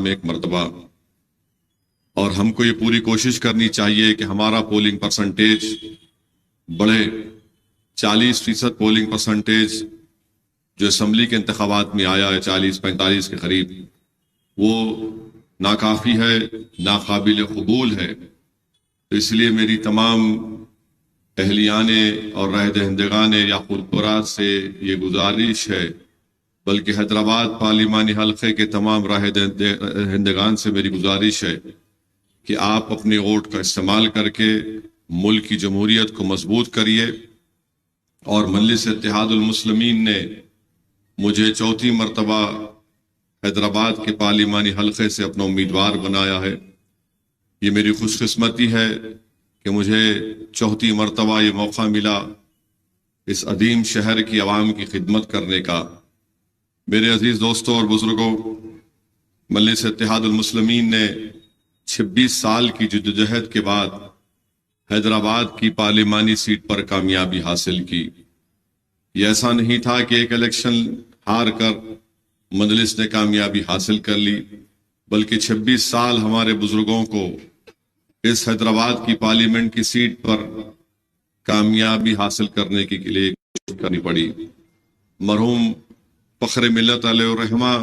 में एक मरतबा। और हमको ये पूरी कोशिश करनी चाहिए कि हमारा पोलिंग परसेंटेज बढ़े। 40% पोलिंग परसेंटेज जो असम्बली के इंतखाबात में आया है 40-45 के करीब, वो नाकाफी है, नाकाबिल कबूल है। तो इसलिए मेरी तमाम अहलियाने और राय दहिंदगाने याकुतपुरा से ये गुजारिश है, बल्कि हैदराबाद पार्लिमानी हल्के के तमाम राय दहिंदगान से मेरी गुजारिश है कि आप अपने वोट का इस्तेमाल करके मुल्क की जमहूरियत को मजबूत करिए। और मजलिस इत्तेहादुल मुस्लिमीन ने मुझे चौथी मरतबा हैदराबाद के पार्लिमानी हल्के से अपना उम्मीदवार बनाया है। ये मेरी खुशकिस्मती है कि मुझे चौथी मरतबा ये मौका मिला इस अदीम शहर की आवाम की खिदमत करने का। मेरे अजीज दोस्तों और बुजुर्गों, मजलिस इत्तेहादुल मुस्लिमीन ने 26 साल की जद्दोजहद के बाद हैदराबाद की पार्लिमानी सीट पर कामयाबी हासिल की। ये ऐसा नहीं था कि एक इलेक्शन हार कर मजलिस ने कामयाबी हासिल कर ली, बल्कि 26 साल हमारे बुजुर्गों को इस हैदराबाद की पार्लियामेंट की सीट पर कामयाबी हासिल करने के लिए कोशिश करनी पड़ी। मरहूम फख्र मिल्लत अलैहि रहमा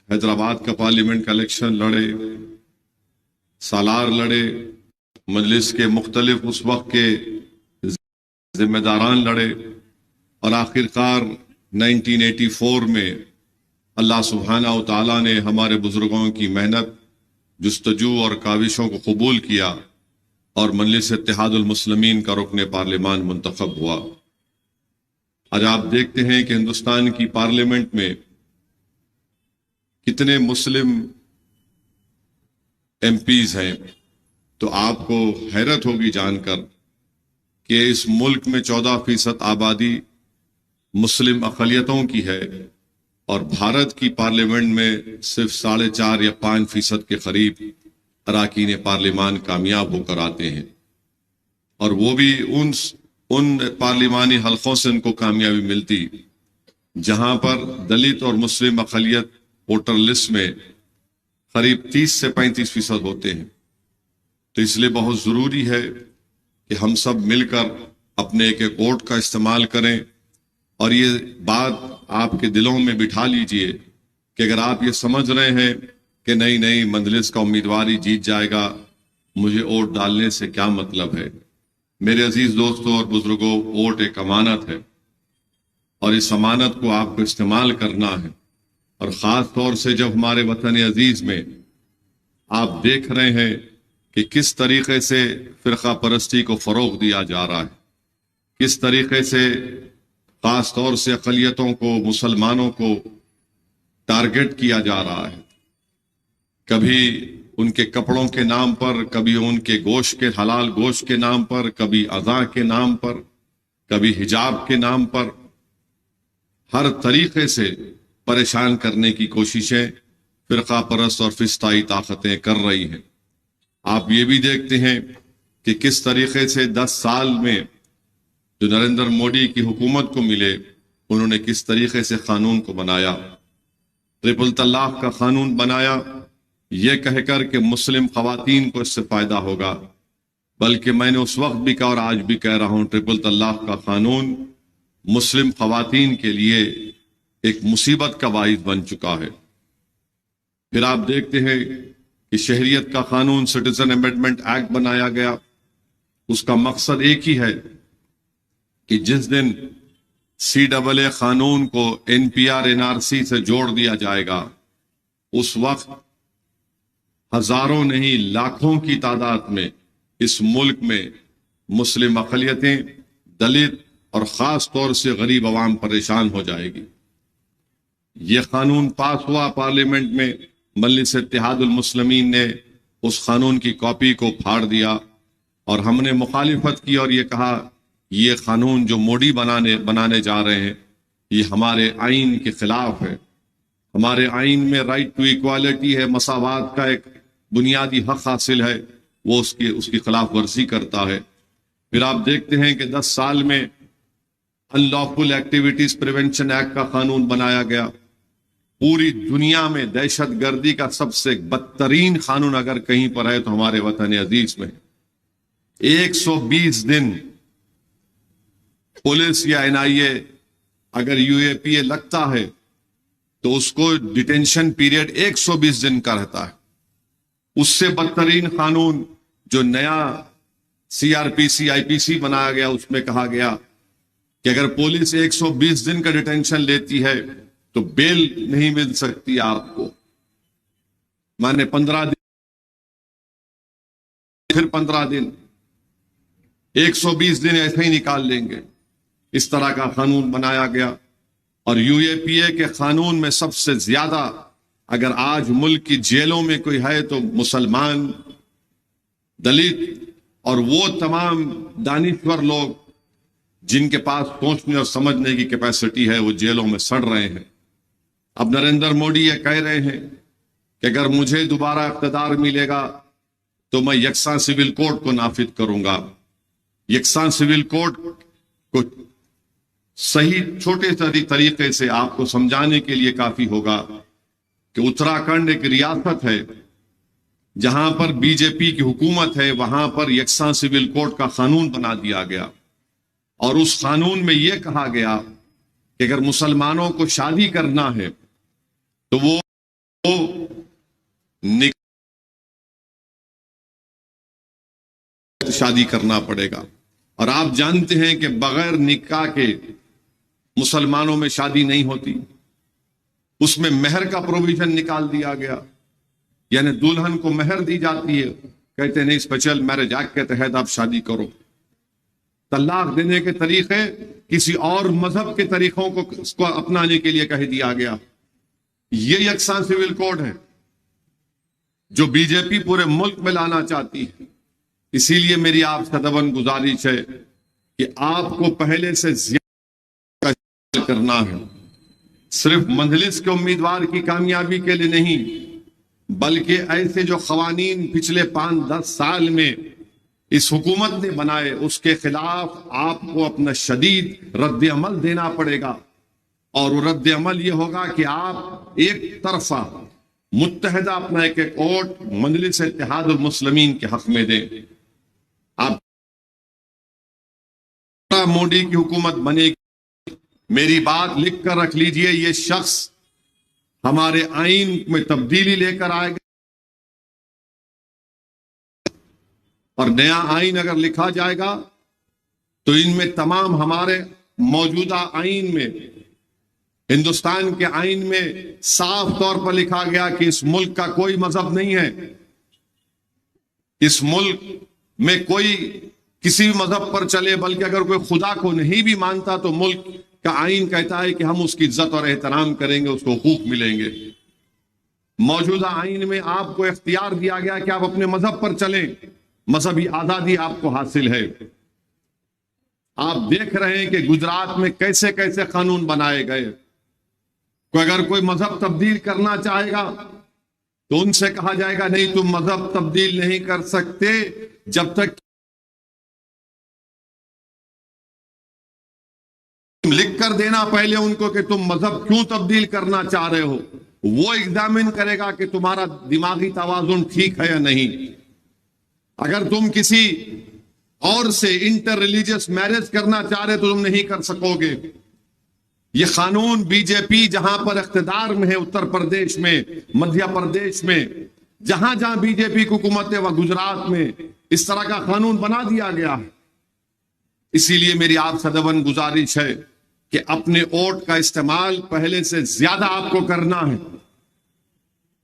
हैदराबाद का पार्लियामेंट का इलेक्शन लड़े, सालार लड़े, मजलिस के मुख्तलिफ उस वक्त के जिम्मेदारान लड़े, और आखिरकार 1984 में अल्लाह सुब्हानहू तआला ने हमारे बुजुर्गों की मेहनत, जुस्तजू और काविशों को कबूल किया और मजलिस इत्तेहादुल मुस्लिमीन का रुकने पार्लिमान मुंतखब हुआ। आज आप देखते हैं कि हिंदुस्तान की पार्लियामेंट में कितने मुस्लिम एमपीज हैं, तो आपको हैरत होगी जानकर कि इस मुल्क में 14% आबादी मुस्लिम अक़लियतों की है और भारत की पार्लियामेंट में सिर्फ 4.5 या 5% के करीब अरकान पार्लियामान कामयाब होकर आते हैं, और वो भी उन पार्लिमानी हल्कों से उनको कामयाबी मिलती जहां पर दलित और मुस्लिम अक़लियत वोटर लिस्ट में करीब 30 से 35% होते हैं। तो इसलिए बहुत जरूरी है कि हम सब मिलकर अपने एक एक वोट का इस्तेमाल करें। और ये बात आपके दिलों में बिठा लीजिए कि अगर आप ये समझ रहे हैं कि नहीं मजलिस का उम्मीदवार ही जीत जाएगा, मुझे वोट डालने से क्या मतलब है। मेरे अजीज दोस्तों और बुजुर्गों, वोट एक अमानत है और इस अमानत को आपको इस्तेमाल करना है। और खास तौर से जब हमारे वतन अजीज में आप देख रहे हैं कि किस तरीके से फिरका परस्ती को फरोग दिया जा रहा है, किस तरीके से खास तौर से अक़लियतों को, मुसलमानों को टारगेट किया जा रहा है, कभी उनके कपड़ों के नाम पर, कभी उनके गोश्त के, हलाल गोश्त के नाम पर, कभी अज़ा के नाम पर, कभी हिजाब के नाम पर, हर तरीके से परेशान करने की कोशिशें फिरका परस्त और फिस्ताई ताकतें कर रही हैं। आप ये भी देखते हैं कि किस तरीके से 10 साल में जो नरेंद्र मोदी की हुकूमत को मिले, उन्होंने किस तरीके से कानून को बनाया, ट्रिपल तलाक का कानून बनाया, यह कहकर कि मुस्लिम खवातीन को इससे फायदा होगा। बल्कि मैंने उस वक्त भी कहा और आज भी कह रहा हूं, ट्रिपल तलाक का कानून मुस्लिम खवातीन के लिए एक मुसीबत का बाइस बन चुका है। फिर आप देखते हैं कि शहरियत का कानून, सिटीजन अमेंडमेंट एक्ट बनाया गया। उसका मकसद एक ही है कि जिस दिन CAA कानून को NPR NRC से जोड़ दिया जाएगा, उस वक्त हजारों नहीं लाखों की तादाद में इस मुल्क में मुस्लिम अक़लियतें, दलित और खास तौर से गरीब अवाम परेशान हो जाएगी। यह कानून पास हुआ पार्लियामेंट में, मजलिस इत्तेहादुल मुस्लिमीन ने उस कानून की कॉपी को फाड़ दिया और हमने मुखालिफत की और ये कहा ये कानून जो मोदी बनाने जा रहे हैं, ये हमारे आइन के खिलाफ है। हमारे आइन में राइट टू इक्वालिटी है, मसावात का एक बुनियादी हक हासिल है, वो उसकी खिलाफ वर्जी करता है। फिर आप देखते हैं कि 10 साल में अनलॉफुल एक्टिविटीज प्रिवेंशन एक्ट का कानून बनाया गया। पूरी दुनिया में दहशतगर्दी का सबसे बदतरीन कानून अगर कहीं पर है तो हमारे वतन अजीज में 120 दिन पुलिस या एनआईए अगर यूएपीए लगता है तो उसको डिटेंशन पीरियड 120 दिन का रहता है। उससे बदतरीन कानून जो नया सीआरपीसी आईपीसी बनाया गया उसमें कहा गया कि अगर पुलिस 120 दिन का डिटेंशन लेती है तो बेल नहीं मिल सकती आपको, माने 15 दिन फिर 15 दिन 120 दिन ऐसे ही निकाल लेंगे। इस तरह का कानून बनाया गया। और यूएपीए के कानून में सबसे ज्यादा अगर आज मुल्क की जेलों में कोई है तो मुसलमान, दलित और वो तमाम दानिश्वर लोग जिनके पास सोचने और समझने की कैपेसिटी है, वो जेलों में सड़ रहे हैं। अब नरेंद्र मोदी ये कह रहे हैं कि अगर मुझे दोबारा इख्तियार मिलेगा तो मैं यकसा सिविल कोड को नाफिज करूंगा। यकसा सिविल कोड को सही छोटे से तरीके से आपको समझाने के लिए काफी होगा कि उत्तराखंड एक रियासत है जहां पर बीजेपी की हुकूमत है, वहां पर यकसा सिविल कोड का कानून बना दिया गया और उस कानून में यह कहा गया कि अगर मुसलमानों को शादी करना है तो वो शादी करना पड़ेगा। और आप जानते हैं कि बगैर निकाह के मुसलमानों में शादी नहीं होती। उसमें मेहर का प्रोविजन निकाल दिया गया, यानी दुल्हन को मेहर दी जाती है, कहते नहीं स्पेशल मैरिज एक्ट के तहत आप शादी करो। तलाक देने के तरीके किसी और मजहब के तरीकों को अपनाने के लिए कह दिया गया। ये यकसा सिविल कोड है जो बीजेपी पूरे मुल्क में लाना चाहती है। इसीलिए मेरी आपसे दबन गुजारिश है कि आपको पहले से ज्यादा करना है, सिर्फ मजलिस के उम्मीदवार की कामयाबी के लिए नहीं, बल्कि ऐसे जो खवानीन पिछले 5-10 साल में इस हुकूमत ने बनाए उसके खिलाफ आपको अपना शदीद रद्द अमल देना पड़ेगा। और वो रद्द अमल ये होगा कि आप एक तरफा मुत्तहदा अपना एक वोट मजलिस इत्तेहादुल मुस्लिमीन के हक में दें। आप मोदी की हुकूमत बनेगी, मेरी बात लिख कर रख लीजिए, ये शख्स हमारे आईन में तब्दीली लेकर आएगा और नया आईन अगर लिखा जाएगा तो इनमें तमाम हमारे मौजूदा आईन में, हिंदुस्तान के आईन में साफ तौर पर लिखा गया कि इस मुल्क का कोई मजहब नहीं है। इस मुल्क में कोई किसी भी मजहब पर चले, बल्कि अगर कोई खुदा को नहीं भी मानता तो मुल्क का आईन कहता है कि हम उसकी इज्जत और एहतराम करेंगे, उसको हुकूक मिलेंगे। मौजूदा आईन में आपको इख्तियार दिया गया कि आप अपने मजहब पर चलें, मजहबी आजादी आपको हासिल है। आप देख रहे हैं कि गुजरात में कैसे कैसे कानून बनाए गए। अगर कोई मजहब तब्दील करना चाहेगा तो उनसे कहा जाएगा नहीं, तुम मजहब तब्दील नहीं कर सकते जब तक लिख कर देना पहले उनको कि तुम मजहब क्यों तब्दील करना चाह रहे हो। वो एग्जामिन करेगा कि तुम्हारा दिमागी तवाजुन ठीक है या नहीं। अगर तुम किसी और से इंटर रिलीजियस मैरिज करना चाह रहे तो तुम नहीं कर सकोगे। ये कानून बीजेपी जहां पर इख्तिदार में है, उत्तर प्रदेश में, मध्य प्रदेश में, जहां जहां बीजेपी की हुकूमत है वह गुजरात में इस तरह का कानून बना दिया गया है। इसीलिए मेरी आप सदवन गुजारिश है कि अपने वोट का इस्तेमाल पहले से ज्यादा आपको करना है।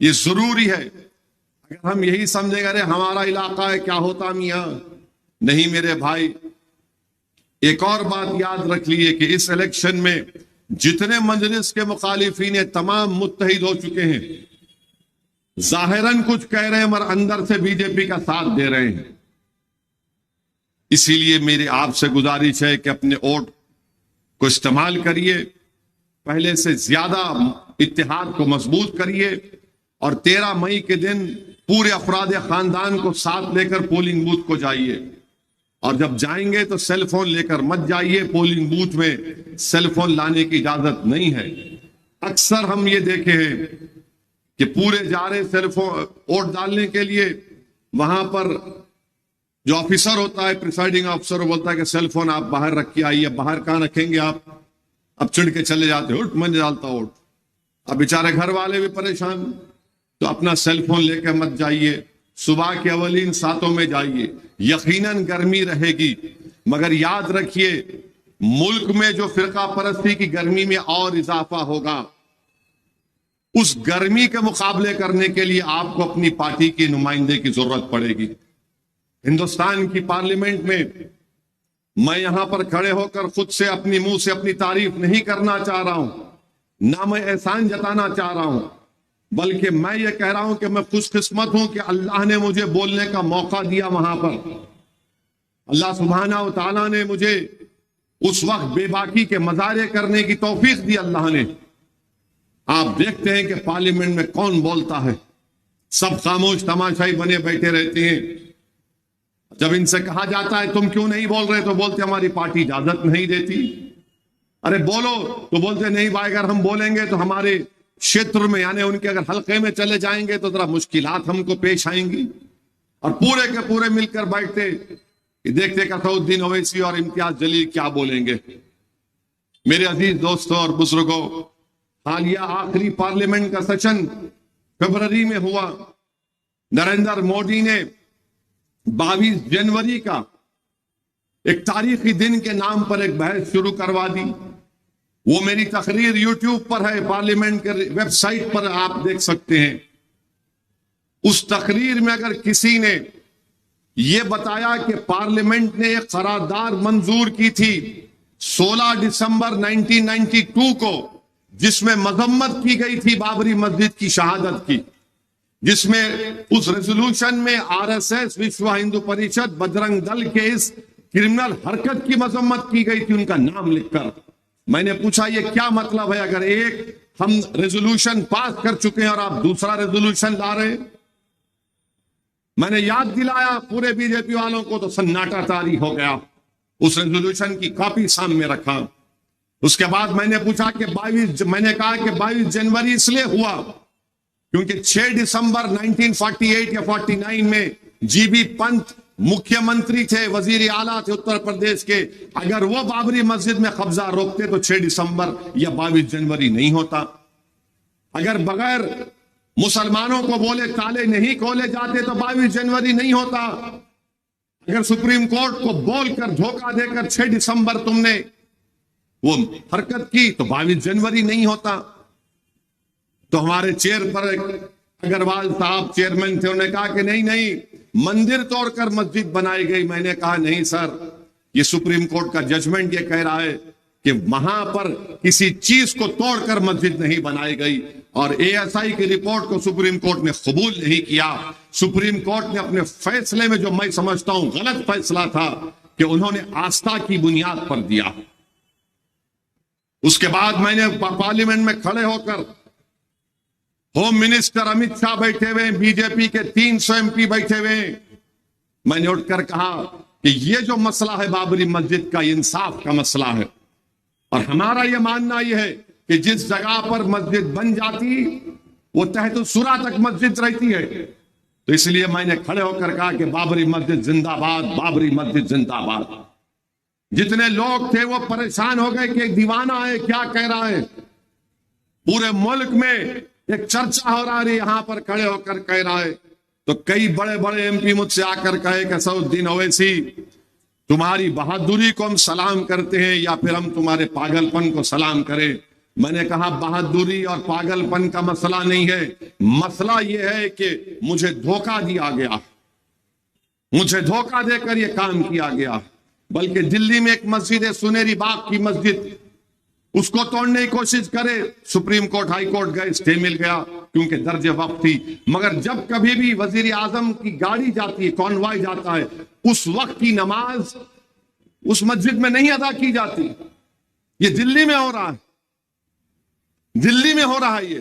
ये जरूरी है। अगर हम यही समझेंगे अरे हमारा इलाका है क्या होता मियां, नहीं मेरे भाई। एक और बात याद रख लीजिए कि इस इलेक्शन में जितने मजलिस के मुखालिफिन है तमाम मुत्तहिद हो चुके हैं। जाहिरन कुछ कह रहे हैं मगर अंदर से बीजेपी का साथ दे रहे हैं। इसीलिए मेरी आपसे गुजारिश है कि अपने वोट को इस्तेमाल करिए, पहले से ज्यादा इत्तेहाद को मजबूत करिए और 13 मई के दिन पूरे अफराद खानदान को साथ लेकर पोलिंग बूथ को जाइए। और जब जाएंगे तो सेल फोन लेकर मत जाइए, पोलिंग बूथ में सेल फोन लाने की इजाजत नहीं है। अक्सर हम ये देखे हैं कि पूरे जा रहे सिर्फ वोट डालने के लिए, वहां पर जो ऑफिसर होता है, प्रिसाइडिंग ऑफिसर, बोलता है कि सेल फोन आप बाहर रख के आइए। बाहर कहां रखेंगे आप? अब चिढ़ के चले जाते हो, मैं डालता वोट। अब बेचारे घर वाले भी परेशान, तो अपना सेल फोन लेकर मत जाइए, सुबह के अवलीन सातों में जाइए। यकीनन गर्मी रहेगी, मगर याद रखिए मुल्क में जो फिरका परस्ती की गर्मी में और इजाफा होगा, उस गर्मी के मुकाबले करने के लिए आपको अपनी पार्टी की नुमाइंदे की जरूरत पड़ेगी। हिंदुस्तान की पार्लियामेंट में मैं यहां पर खड़े होकर खुद से अपनी मुंह से अपनी तारीफ नहीं करना चाह रहा हूं, ना मैं एहसान जताना चाह रहा हूं, बल्कि मैं ये कह रहा हूं कि मैं खुशकिस्मत हूं कि अल्लाह ने मुझे बोलने का मौका दिया। वहां पर अल्लाह सुब्हाना व तआला ने मुझे उस वक्त बेबाकी के मजारे करने की तौफीक दी अल्लाह ने। आप देखते हैं कि पार्लियामेंट में कौन बोलता है, सब खामोश तमाशाई बने बैठे रहते हैं। जब इनसे कहा जाता है तुम क्यों नहीं बोल रहे, तो बोलते हमारी पार्टी इजाजत नहीं देती। अरे बोलो, तो बोलते नहीं भाई, अगर हम बोलेंगे तो हमारे क्षेत्र में, यानी उनके अगर हल्के में चले जाएंगे तो जरा मुश्किलात हमको पेश आएंगी। और पूरे के पूरे मिलकर बैठते कि देखते कि असदुद्दीन ओवैसी और इम्तियाज जलील क्या बोलेंगे। मेरे अजीज दोस्तों और बुजुर्गों, हालिया आखिरी पार्लियामेंट का सेशन फरवरी में हुआ। नरेंद्र मोदी ने 22 जनवरी का एक तारीखी दिन के नाम पर एक बहस शुरू करवा दी। वो मेरी तकरीर यूट्यूब पर है, पार्लियामेंट के वेबसाइट पर आप देख सकते हैं। उस तकरीर में अगर किसी ने यह बताया कि पार्लियामेंट ने एक करारदाद मंजूर की थी 16 दिसंबर 1992 को, जिसमें मजम्मत की गई थी बाबरी मस्जिद की शहादत की, जिसमें उस रेजोल्यूशन में आरएसएस, विश्व हिंदू परिषद, बजरंग दल के इस क्रिमिनल हरकत की मजम्मत की गई थी, उनका नाम लिखकर। मैंने पूछा ये क्या मतलब है, अगर एक हम रेजोल्यूशन पास कर चुके हैं और आप दूसरा रेजोल्यूशन ला रहे हैं। मैंने याद दिलाया पूरे बीजेपी वालों को, तो सन्नाटा तारी हो गया। उस रेजोल्यूशन की कॉपी सामने रखा। उसके बाद मैंने पूछा कि 22 मैंने कहा कि 22 जनवरी इसलिए हुआ क्योंकि 6 दिसंबर 1948 या 49 में जीबी पंत मुख्यमंत्री थे, वजीर आला थे उत्तर प्रदेश के। अगर वो बाबरी मस्जिद में कब्जा रोकते तो 6 दिसंबर या 22 जनवरी नहीं होता। अगर बगैर मुसलमानों को बोले ताले नहीं खोले जाते तो 22 जनवरी नहीं होता। अगर सुप्रीम कोर्ट को बोलकर धोखा देकर 6 दिसंबर तुमने वो हरकत की तो 22 जनवरी नहीं होता। तो हमारे चेयर पर अग्रवाल साहब चेयरमैन थे, उन्होंने कहा कि नहीं नहीं, मंदिर तोड़कर मस्जिद बनाई गई। मैंने कहा नहीं सर, ये सुप्रीम कोर्ट का जजमेंट ये कह रहा है कि वहां पर किसी चीज को तोड़कर मस्जिद नहीं बनाई गई। और एएसआई की रिपोर्ट को सुप्रीम कोर्ट ने कबूल नहीं किया। सुप्रीम कोर्ट ने अपने फैसले में, जो मैं समझता हूं गलत फैसला था, कि उन्होंने आस्था की बुनियाद पर दिया। उसके बाद मैंने पार्लियामेंट में खड़े होकर, होम मिनिस्टर अमित शाह बैठे हुए, बीजेपी के 300 एमपी बैठे हुए, मैंने उठकर कहा कि ये जो मसला है बाबरी मस्जिद का, इंसाफ का मसला है। और हमारा यह मानना यह है कि जिस जगह पर मस्जिद बन जाती वो तहत सुरा तक मस्जिद रहती है। तो इसलिए मैंने खड़े होकर कहा कि बाबरी मस्जिद जिंदाबाद, बाबरी मस्जिद जिंदाबाद। जितने लोग थे वो परेशान हो गए कि एक दीवाना है, क्या कह रहा है। पूरे मुल्क में एक चर्चा हो रहा है, यहां पर खड़े होकर कह रहा है। तो कई बड़े बड़े एमपी मुझसे आकर कहे कि असदुद्दीन ओवैसी, तुम्हारी बहादुरी को हम सलाम करते हैं या फिर हम तुम्हारे पागलपन को सलाम करें। मैंने कहा बहादुरी और पागलपन का मसला नहीं है, मसला यह है कि मुझे धोखा दिया गया, मुझे धोखा देकर यह काम किया गया। बल्कि दिल्ली में एक मस्जिद है, सुनेरी बाग की मस्जिद, उसको तोड़ने की कोशिश करे, सुप्रीम कोर्ट हाई कोर्ट गए, स्टे मिल गया क्योंकि दर्जे वक्त थी। मगर जब कभी भी वजीर आजम की गाड़ी जाती है, कॉन्वॉय जाता है, उस वक्त की नमाज उस मस्जिद में नहीं अदा की जाती। ये दिल्ली में हो रहा है, दिल्ली में हो रहा है। ये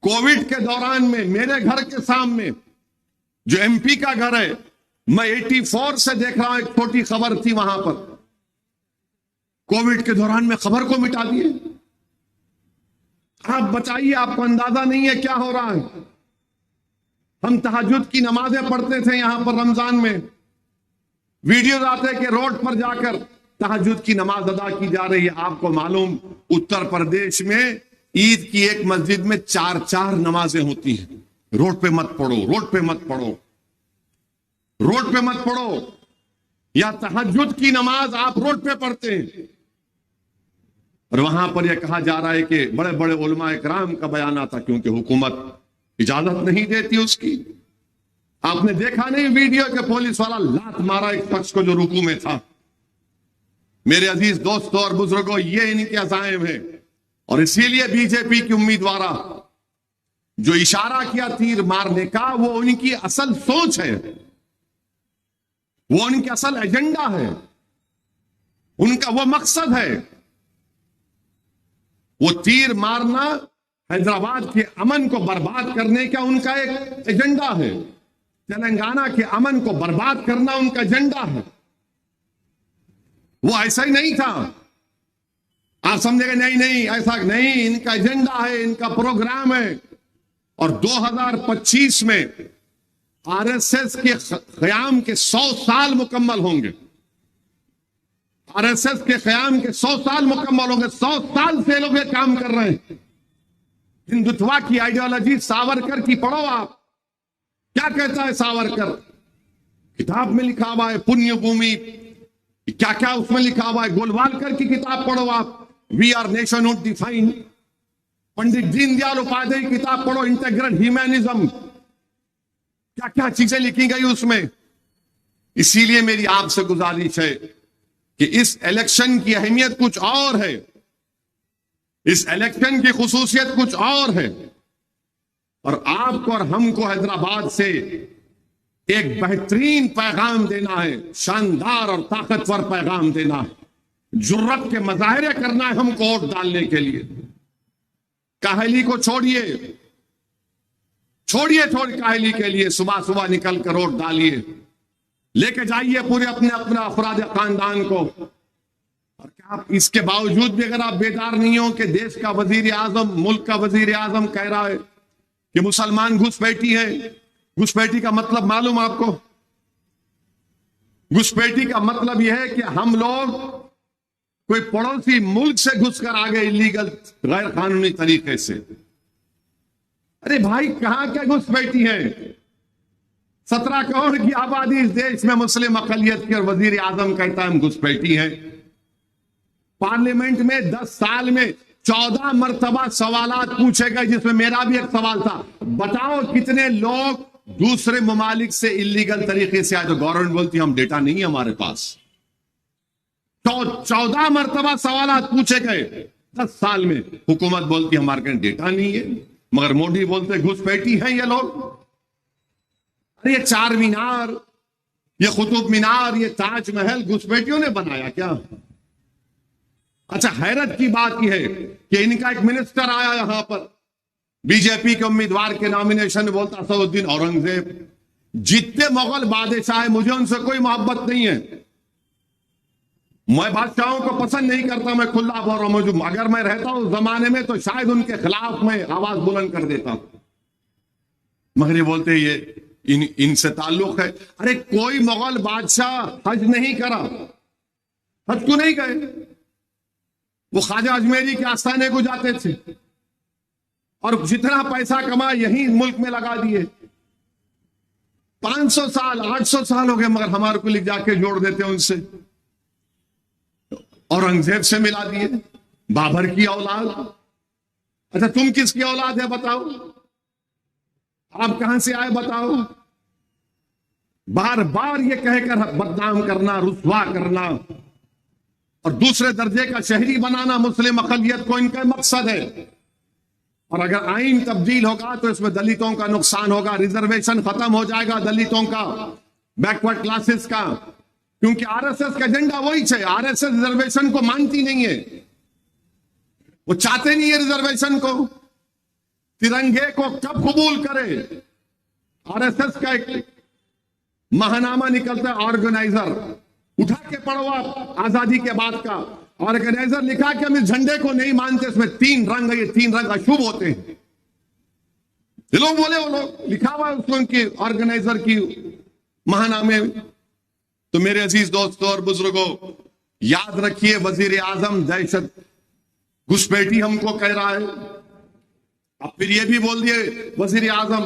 कोविड के दौरान में मेरे घर के सामने जो एमपी का घर है, मैं 84 से देख रहा हूं, एक छोटी खबर थी वहां पर, कोविड के दौरान में खबर को मिटा दिए। आप बताइए, आपको अंदाजा नहीं है क्या हो रहा है। हम तहज्जुद की नमाजें पढ़ते थे यहां पर रमजान में, वीडियोज आते कि रोड पर जाकर तहज्जुद की नमाज अदा की जा रही है। आपको मालूम, उत्तर प्रदेश में ईद की एक मस्जिद में 4-4 नमाजें होती हैं। रोड पे मत पढ़ो, रोड पे मत पढ़ो, रोड पे मत पढ़ो। या तहज्जुद की नमाज आप रोड पे पढ़ते हैं, और वहां पर यह कहा जा रहा है कि बड़े बड़े उलमा इकराम का बयान आता, क्योंकि हुकूमत इजाजत नहीं देती उसकी। आपने देखा नहीं वीडियो के पुलिस वाला लात मारा एक शख्स को जो रुकू में था। मेरे अजीज दोस्तों और बुजुर्गों, ये इनके अज़ाइम है, और इसीलिए बीजेपी की उम्मीदवार जो इशारा किया तीर मारने का, वो उनकी असल सोच है, वो उनकी असल एजेंडा है, उनका वो मकसद है। वो तीर मारना हैदराबाद के अमन को बर्बाद करने का उनका एक एजेंडा है, तेलंगाना के अमन को बर्बाद करना उनका एजेंडा है। वो ऐसा ही नहीं था, आप समझेंगे नहीं नहीं ऐसा नहीं, इनका एजेंडा है, इनका प्रोग्राम है। और 2025 में आरएसएस के क़याम के 100 साल मुकम्मल होंगे। आरएसएस के क़याम के 100 साल मुकम्मल होंगे। 100 साल से लोग ये काम कर रहे हैं। हिंदुत्व की आइडियोलॉजी सावरकर की पढ़ो आप, क्या कहता है सावरकर, किताब में लिखा हुआ है पुण्य भूमि, क्या क्या उसमें लिखा हुआ है। गोलवालकर की किताब पढ़ो आप, we are nationhood defined. Pandit Deendayal Upadhyay की किताब पढ़ो, इंटेग्रल ह्यूमैनिज्म, क्या क्या चीजें लिखी गई उसमें। इसीलिए मेरी आपसे गुजारिश है कि इस इलेक्शन की अहमियत कुछ और है, इस इलेक्शन की खुसूसियत कुछ और है, और आपको और हमको हैदराबाद से एक बेहतरीन पैगाम देना है, शानदार और ताकतवर पैगाम देना है, जुर्रत के मजाहरे करना है हमको वोट डालने के लिए। काहली को छोड़िए, छोड़िए काहली के लिए, सुबह सुबह निकल कर वोट डालिए, लेके जाइए पूरे अपने अपने अफराद खानदान को। और क्या आप इसके बावजूद भी अगर आप बेदार नहीं हो कि देश का वजीर आजम, मुल्क का वजीर आजम कह रहा है कि मुसलमान घुसपैठी है। घुसपैठी का मतलब मालूम आपको? घुसपैठी का मतलब यह है कि हम लोग कोई पड़ोसी मुल्क से घुसकर आ गए इलीगल, गैर कानूनी तरीके से। अरे भाई, कहां क्या घुसपैठी है? 17 करोड़ की आबादी इस देश में मुस्लिम अकलियत की, और वजीर आजम कहता है हम घुसपैठी हैं। पार्लियामेंट में 10 साल में 14 मरतबा सवालात पूछे गए, जिसमें मेरा भी एक सवाल था, बताओ कितने लोग दूसरे ममालिक से इलीगल तरीके से आए। तो गवर्नमेंट बोलती हम डेटा नहीं है हमारे पास। तो 14 मरतबा सवालात पूछे गए 10 साल में, हुकूमत बोलती हमारे पास डेटा नहीं है, मगर मोदी बोलते घुसपैठी हैं ये लोग। अरे ये चार मीनार, ये कुतुब मीनार, ये ताजमहल घुसपैठियों ने बनाया क्या? अच्छा, हैरत की बात यह है कि इनका एक मिनिस्टर आया यहां पर बीजेपी के उम्मीदवार के नॉमिनेशन में, बोलता असदुद्दीन औरंगजेब जितने मुगल बादशाह है मुझे उनसे कोई मोहब्बत नहीं है, मैं बादशाहों को पसंद नहीं करता, मैं खुला बोल रहा हूं, अगर मैं रहता उस जमाने में तो शायद उनके खिलाफ मैं आवाज बुलंद कर देता हूं। मगर ये बोलते ये इनसे ताल्लुक है। अरे कोई मुगल बादशाह हज नहीं करा, हज को नहीं गए, वो ख्वाजा अजमेरी के आस्थाने को जाते थे और जितना पैसा कमा यही मुल्क में लगा दिए। 500 साल 800 साल हो गए, मगर हमारे को लिख जाके जोड़ देते हैं उनसे। औरंगजेब से मिला दिए, बाबर की औलाद। अच्छा, तुम किसकी औलाद है बताओ? आप कहां से आए बताओ? बार बार ये कहकर बदनाम करना, रुसवा करना और दूसरे दर्जे का शहरी बनाना मुस्लिम अकलियत को इनका मकसद है। और अगर आइन तब्दील होगा तो इसमें दलितों का नुकसान होगा, रिजर्वेशन खत्म हो जाएगा दलितों का, बैकवर्ड क्लासेस का, क्योंकि आरएसएस का एजेंडा वही है। आरएसएस रिजर्वेशन को मानती नहीं है, वो चाहते नहीं है रिजर्वेशन को। तिरंगे को कब कबूल करे? आरएसएस का एक महानामा निकलता है, ऑर्गेनाइजर, उठा के पढ़ो आप आजादी के बाद का। ऑर्गेनाइजर लिखा कि हम इस झंडे को नहीं मानते, इसमें 3 रंग है, ये 3 रंग अशुभ होते हैं। ये लोग बोले, वो लोग लिखा हुआ उसको उनके ऑर्गेनाइजर की महानामे। तो मेरे अजीज दोस्तों और बुजुर्गों, याद रखिए, वजीर आजम दहशत घुसपैठी हमको कह रहा है। अब फिर ये भी बोल दिए वजीर आजम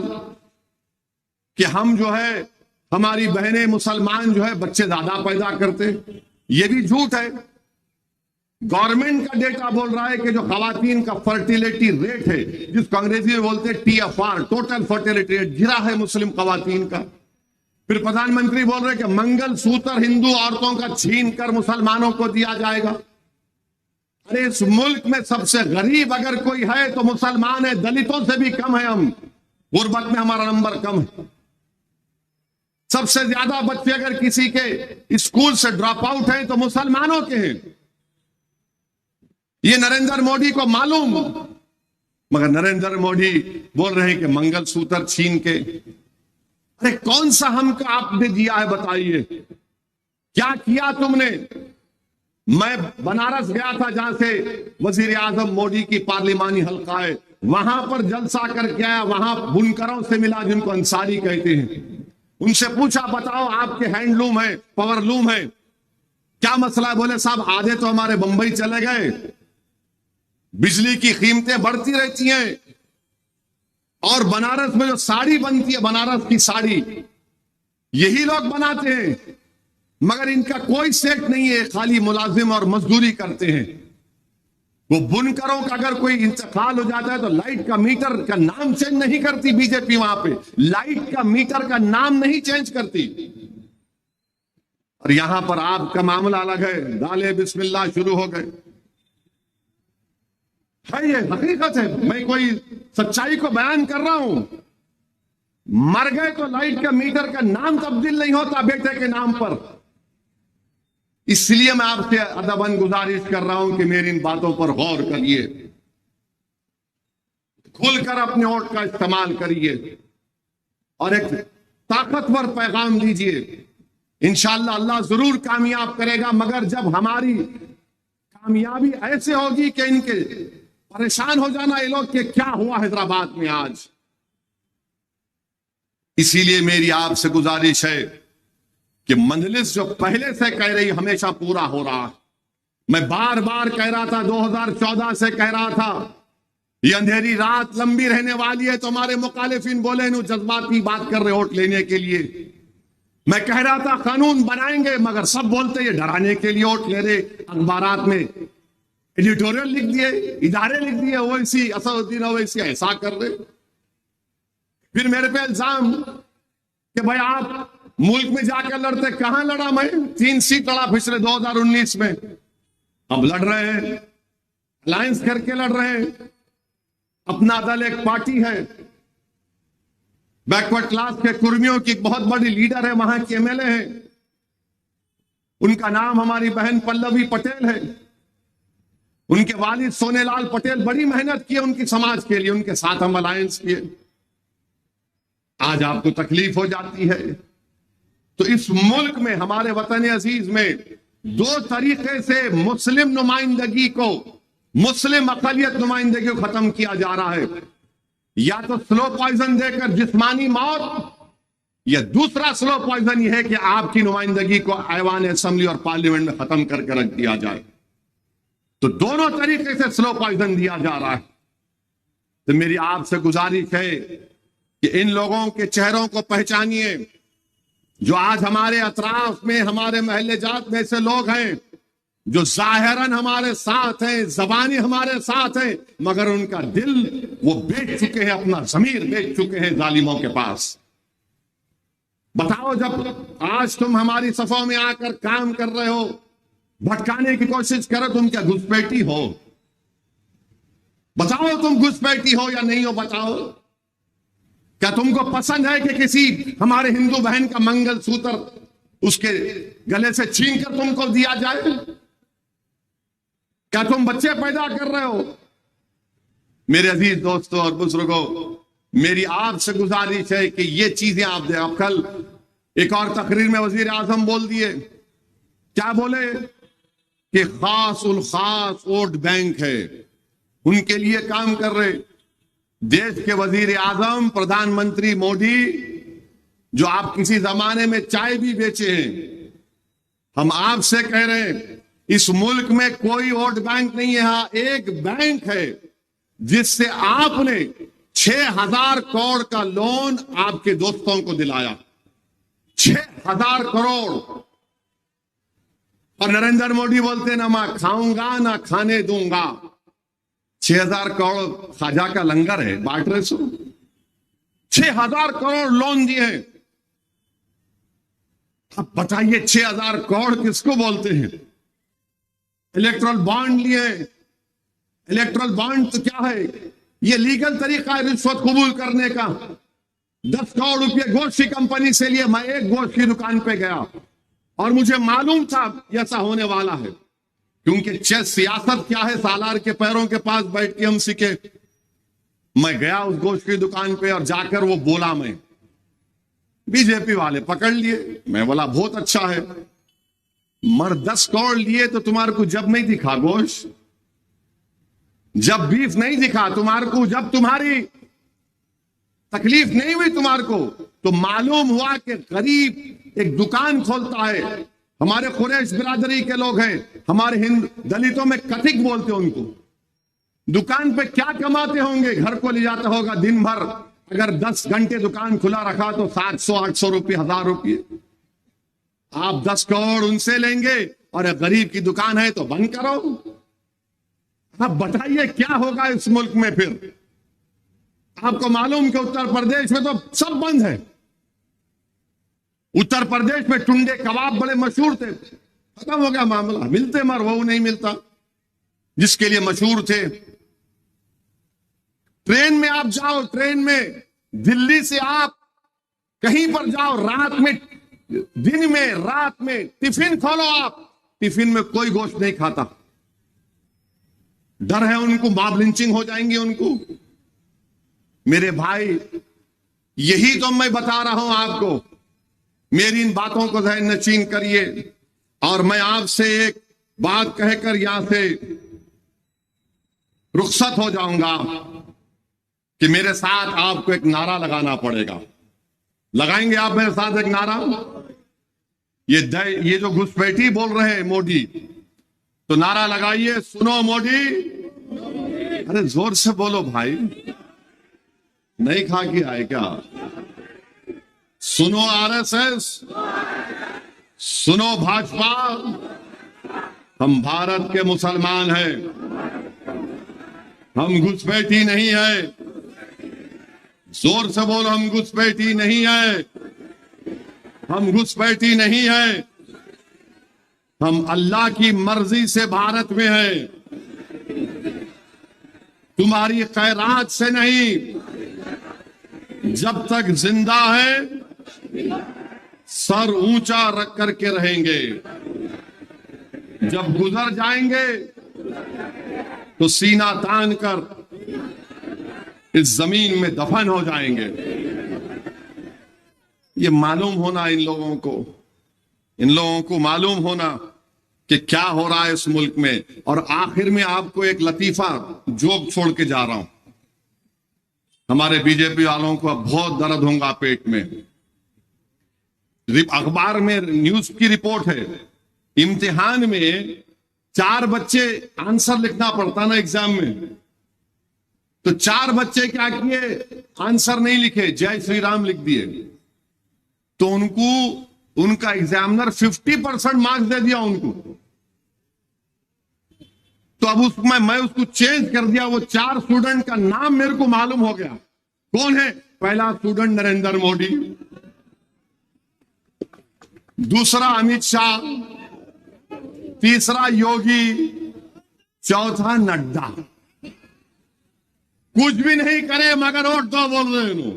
कि हम जो है, हमारी बहनें मुसलमान जो है बच्चे ज्यादा पैदा करते। ये भी झूठ है। गवर्नमेंट का डेटा बोल रहा है कि जो खवातीन का फर्टिलिटी रेट है, जिसको अंग्रेजी में बोलते हैं TFR, टोटल फर्टिलिटी रेट, गिरा है मुस्लिम खवातीन का। फिर प्रधानमंत्री बोल रहे हैं कि मंगल सूत्र हिंदू औरतों का छीन कर मुसलमानों को दिया जाएगा। अरे इस मुल्क में सबसे गरीब अगर कोई है तो मुसलमान है, दलितों से भी कम है हम, गुर्बत में हमारा नंबर कम है। सबसे ज्यादा बच्चे अगर किसी के स्कूल से ड्रॉप आउट हैं तो मुसलमानों के हैं। ये नरेंद्र मोदी को मालूम, मगर नरेंद्र मोदी बोल रहे हैं कि मंगलसूत्र छीन के। अरे कौन सा हमको आपने दिया है, बताइए क्या किया तुमने? मैं बनारस गया था, जहां से वजीर आजम मोदी की पार्लिमानी हल्का है, वहां पर जलसा करके आया। वहां बुनकरों से मिला जिनको अंसारी कहते हैं। उनसे पूछा, बताओ आपके हैंडलूम है, पावरलूम है, क्या मसला है? बोले साहब आधे तो हमारे बंबई चले गए, बिजली की कीमतें बढ़ती रहती हैं, और बनारस में जो साड़ी बनती है, बनारस की साड़ी यही लोग बनाते हैं, मगर इनका कोई सेट नहीं है, खाली मुलाजिम और मजदूरी करते हैं। वो बुनकरों का अगर कोई इंतकाल हो जाता है तो लाइट का मीटर का नाम चेंज नहीं करती बीजेपी, वहां पे लाइट का मीटर का नाम नहीं चेंज करती। और यहां पर आपका मामला अलग है, दाले बिस्मिल्लाह शुरू हो गए। है ये हकीकत है, मैं कोई सच्चाई को बयान कर रहा हूं। मर गए तो लाइट का मीटर का नाम तब्दील नहीं होता बेटे के नाम पर। इसलिए मैं आपसे अदबन गुजारिश कर रहा हूं कि मेरी इन बातों पर गौर करिए, खुलकर अपने वोट का इस्तेमाल करिए और एक ताकतवर पैगाम दीजिए। इंशाअल्लाह अल्लाह जरूर कामयाब करेगा, मगर जब हमारी कामयाबी ऐसे होगी कि इनके परेशान हो जाना ये लोग कि क्या हुआ हैदराबाद में आज। इसीलिए मेरी आपसे गुजारिश है कि मंजलिस जो पहले से कह रही हमेशा पूरा हो रहा है। मैं बार बार कह रहा था, 2014 से कह रहा था, ये अंधेरी रात लंबी रहने वाली है। तो हमारे मुखालिफिन बोले नु जज्बाती बात कर रहे वोट लेने के लिए। मैं कह रहा था कानून बनाएंगे, मगर सब बोलते ये डराने के लिए वोट ले रहे। अखबारात में एडिटोरियल लिख दिए, इदारे लिख दिए, ओवैसी असदुद्दीन ओवैसी ऐसा कर रहे। फिर मेरे पे इल्जाम कि भाई आप मुल्क में जाकर लड़ते। कहां लड़ा मैं? 3 सीट लड़ा पिछले 2019 में। अब लड़ रहे हैं, अलायंस करके लड़ रहे हैं। अपना दल एक पार्टी है, बैकवर्ड क्लास के कुर्मियों की एक बहुत बड़ी लीडर है, वहां की MLA है। उनका नाम हमारी बहन पल्लवी पटेल है। उनके वालिद सोनेलाल पटेल बड़ी मेहनत की उनकी समाज के लिए, उनके साथ हम अलायंस किए। आज आपको तकलीफ हो जाती है। तो इस मुल्क में, हमारे वतन अजीज में 2 तरीके से मुस्लिम नुमाइंदगी को, मुस्लिम अकलियत नुमाइंदगी को खत्म किया जा रहा है। या तो स्लो पॉइजन देकर जिस्मानी मौत, या दूसरा स्लो पॉइजन यह है कि आपकी नुमाइंदगी को ऐवान असेंबली और पार्लियामेंट में खत्म करके रख दिया जाए। तो दोनों तरीके से स्लो पॉइजन दिया जा रहा है। तो मेरी आपसे गुजारिश है कि इन लोगों के चेहरों को पहचानिए, जो आज हमारे अतराफ में, हमारे महल्ले जात में ऐसे लोग हैं जो जाहिरन हमारे साथ हैं, जबानी हमारे साथ हैं, मगर उनका दिल वो बेच चुके हैं, अपना जमीर बेच चुके हैं जालिमों के पास। बताओ, जब आज तुम हमारी सफों में आकर काम कर रहे हो, भटकाने की कोशिश करो, तुम क्या घुसपैठी हो? बताओ तुम घुसपैठी हो या नहीं हो? बताओ, क्या तुमको पसंद है कि किसी हमारे हिंदू बहन का मंगलसूत्र उसके गले से छीन कर तुमको दिया जाए? क्या तुम बच्चे पैदा कर रहे हो? मेरे अजीज दोस्तों और बुजुर्गों, मेरी आपसे गुजारिश है कि ये चीजें आप दे। आप कल एक और तकरीर में वजीर आजम बोल दिए, क्या बोले? कि खास उल खास वोट बैंक है, उनके लिए काम कर रहे। देश के वजीर आजम प्रधानमंत्री मोदी, जो आप किसी जमाने में चाय भी बेचे हैं, हम आपसे कह रहे हैं इस मुल्क में कोई वोट बैंक नहीं है। हाँ, एक बैंक है जिससे आपने 6,000 करोड़ का लोन आपके दोस्तों को दिलाया। 6,000 करोड़। और नरेंद्र मोदी बोलते ना मैं खाऊंगा ना खाने दूंगा। 6,000 करोड़ खाजा का लंगर है, बांट रहे सो। 6,000 करोड़ लोन दिए। अब बताइए 6,000 करोड़ किसको बोलते हैं? इलेक्ट्रल बॉन्ड लिए। इलेक्ट्रल बॉन्ड तो क्या है? ये लीगल तरीका है रिश्वत कबूल करने का। 10 करोड़ रुपए गोश्त की कंपनी से लिए। मैं एक गोश्त की दुकान पे गया और मुझे मालूम था ऐसा होने वाला है, क्योंकि सियासत क्या है सालार के पैरों के पास बैठ के हम सीखे। मैं गया उस गोश्त की दुकान पे और जाकर वो बोला, मैं बीजेपी वाले पकड़ लिए। मैं बोला बहुत अच्छा है, मर 10 करोड़ लिए तो तुम्हारे को जब नहीं दिखा गोश्त, जब बीफ नहीं दिखा तुम्हारे को, जब तुम्हारी तकलीफ नहीं हुई तुम्हारे को, तो मालूम हुआ कि गरीब एक दुकान खोलता है। हमारे कुरैश बिरादरी के लोग हैं, हमारे हिंद दलितों में कथिक बोलते हैं उनको। दुकान पे क्या कमाते होंगे? घर को ले जाता होगा दिन भर। अगर 10 घंटे दुकान खुला रखा तो 700-800 रुपये, 1,000 रुपये। आप 10 करोड़ उनसे लेंगे और गरीब की दुकान है तो बंद करो। अब बताइए क्या होगा इस मुल्क में फिर? आपको मालूम कि उत्तर प्रदेश में तो सब बंद है। उत्तर प्रदेश में टुंडे कबाब बड़े मशहूर थे, खत्म हो गया मामला। मिलते मर वो नहीं मिलता जिसके लिए मशहूर थे। ट्रेन में आप जाओ, ट्रेन में दिल्ली से आप कहीं पर जाओ, रात में, दिन में, रात में टिफिन खोलो आप, टिफिन में कोई गोश्त नहीं खाता। डर है उनको, मॉब लिंचिंग हो जाएंगी उनको। मेरे भाई, यही तो मैं बता रहा हूं आपको। मेरी इन बातों को ज़हन नशीन करिए और मैं आपसे एक बात कहकर यहां से रुखसत हो जाऊंगा कि मेरे साथ आपको एक नारा लगाना पड़ेगा। लगाएंगे आप मेरे साथ एक नारा? ये जो घुसपैठी बोल रहे हैं मोदी, तो नारा लगाइए, सुनो मोदी। अरे जोर से बोलो भाई, नहीं खा के आए क्या? सुनो आरएसएस, सुनो भाजपा, हम भारत के मुसलमान हैं, हम घुसपैठी नहीं है। जोर से बोलो, हम घुसपैठी नहीं है, हम घुसपैठी नहीं है। हम अल्लाह की मर्जी से भारत में हैं, तुम्हारी खैरात से नहीं। जब तक जिंदा है सर ऊंचा रख करके रहेंगे, जब गुजर जाएंगे तो सीना तान कर इस जमीन में दफन हो जाएंगे। ये मालूम होना इन लोगों को मालूम होना कि क्या हो रहा है इस मुल्क में। और आखिर में आपको एक लतीफा जोक छोड़ के जा रहा हूं। हमारे बीजेपी वालों को अब बहुत दर्द होगा पेट में। अखबार में न्यूज की रिपोर्ट है, इम्तिहान में 4 बच्चे आंसर लिखना पड़ता ना एग्जाम में, तो 4 बच्चे क्या किए, आंसर नहीं लिखे, जय श्री राम लिख दिए। तो उनका एग्जामिनर 50% मार्क्स दे दिया उनको। तो अब उसमें मैं उसको चेंज कर दिया। वो 4 स्टूडेंट का नाम मेरे को मालूम हो गया कौन है। पहला स्टूडेंट नरेंद्र मोदी, दूसरा अमित शाह, तीसरा योगी, चौथा नड्डा। कुछ भी नहीं करे मगर वोट दो बोल रहे हैं।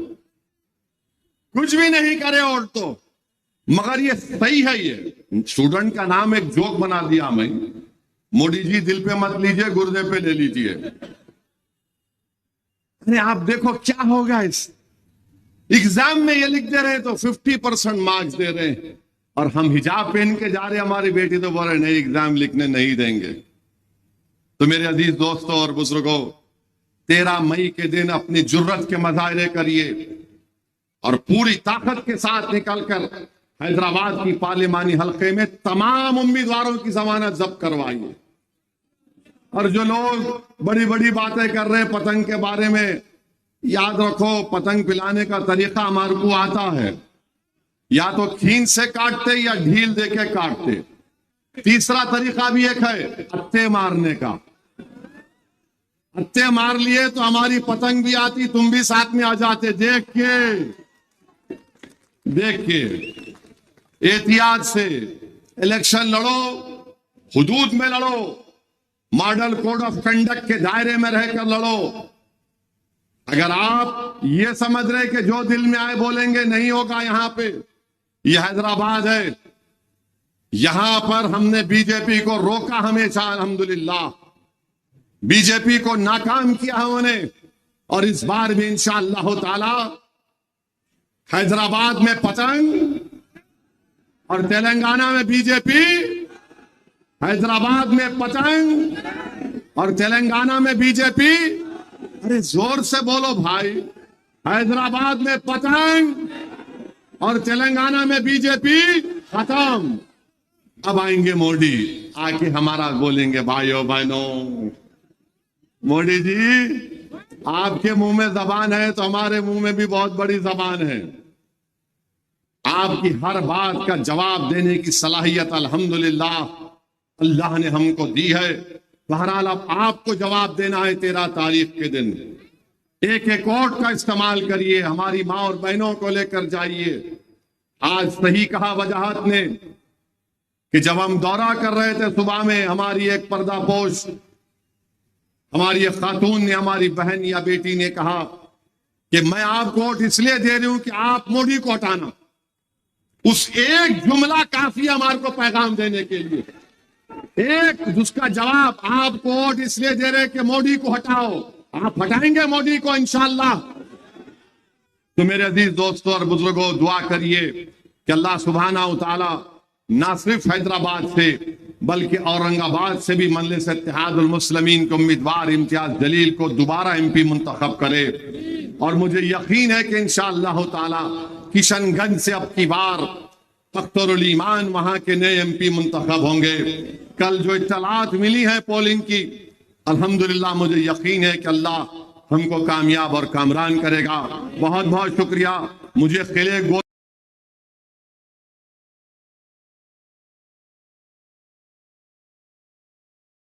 कुछ भी नहीं करे वोट तो, मगर ये सही है। ये स्टूडेंट का नाम एक जोक बना दिया मैं। मोदी जी दिल पे मत लीजिए, गुर्दे पे ले लीजिए। अरे आप देखो क्या होगा इस एग्जाम में। ये लिख दे रहे तो 50% मार्क्स दे रहे हैं। और हम हिजाब पहन के जा रहे, हमारी बेटी तो बोल रहे नहीं एग्जाम लिखने नहीं देंगे। तो मेरे अजीज दोस्तों और बुजुर्गों, 13 मई के दिन अपनी जुर्रत के मुजाहरे करिए और पूरी ताकत के साथ निकलकर हैदराबाद की पार्लिमानी हलके में तमाम उम्मीदवारों की जमानत जब्त करवाइए। और जो लोग बड़ी बड़ी बातें कर रहे हैं पतंग के बारे में, याद रखो पतंग पिलाने का तरीका हमारे को आता है, या तो खींच से काटते या ढील देके काटते। तीसरा तरीका भी एक है, अत्ते मारने का। अत्ते मार लिए तो हमारी पतंग भी आती, तुम भी साथ में आ जाते। देख के एहतियात से इलेक्शन लड़ो, हुदूद में लड़ो, मॉडल कोड ऑफ कंडक्ट के दायरे में रहकर लड़ो। अगर आप ये समझ रहे कि जो दिल में आए बोलेंगे, नहीं होगा। यहां पे ये हैदराबाद है, यहां पर हमने बीजेपी को रोका हमेशा, अल्हम्दुलिल्लाह बीजेपी को नाकाम किया हमने। और इस बार भी इंशाअल्लाह ताला हैदराबाद में पतंग और तेलंगाना में बीजेपी, हैदराबाद में पतंग और तेलंगाना में बीजेपी। अरे जोर से बोलो भाई, हैदराबाद में पतंग और तेलंगाना में बीजेपी खत्म। अब आएंगे मोदी, आके हमारा बोलेंगे भाइयों बहनों, मोदी जी आपके मुंह में जबान है तो हमारे मुंह में भी बहुत बड़ी जबान है। आपकी हर बात का जवाब देने की सलाहियत अल्हम्दुलिल्लाह अल्लाह ने हमको दी है। बहरहाल अब आपको जवाब देना है 13 तारीख के दिन। एक एक वोट का इस्तेमाल करिए, हमारी माँ और बहनों को लेकर जाइए। आज सही कहा वजाहत ने कि जब हम दौरा कर रहे थे सुबह में, हमारी एक पर्दापोश, हमारी एक खातून ने, हमारी बहन या बेटी ने कहा कि मैं आपको वोट इसलिए दे रही हूं कि आप मोदी को हटाना। उस एक जुमला काफी हमारे को पैगाम देने के लिए, एक जिसका जवाब, आपको वोट इसलिए दे रहे कि मोदी को हटाओ, आप हटाएंगे मोदी को इंशाअल्लाह। तो मेरे अजीज दोस्तों और बुजुर्गों, दुआ करिए कि अल्लाह सुब्हाना व तआला ना सिर्फ हैदराबाद से बल्कि औरंगाबाद से भी मजलिस इत्तेहादुल मुस्लिमीन के उम्मीदवार इम्तियाज जलील को दोबारा एमपी मुंतखब करे। और मुझे यकीन है कि इंशाअल्लाह ताला किशनगंज से अब की बार अख्तरुल ईमान वहां के नए एमपी मुंतखब होंगे। कल जो इत्तलात मिली है पोलिंग की, अल्हम्दुलिल्लाह मुझे यकीन है कि अल्लाह हमको कामयाब और कामरान करेगा। बहुत बहुत शुक्रिया। मुझे खिले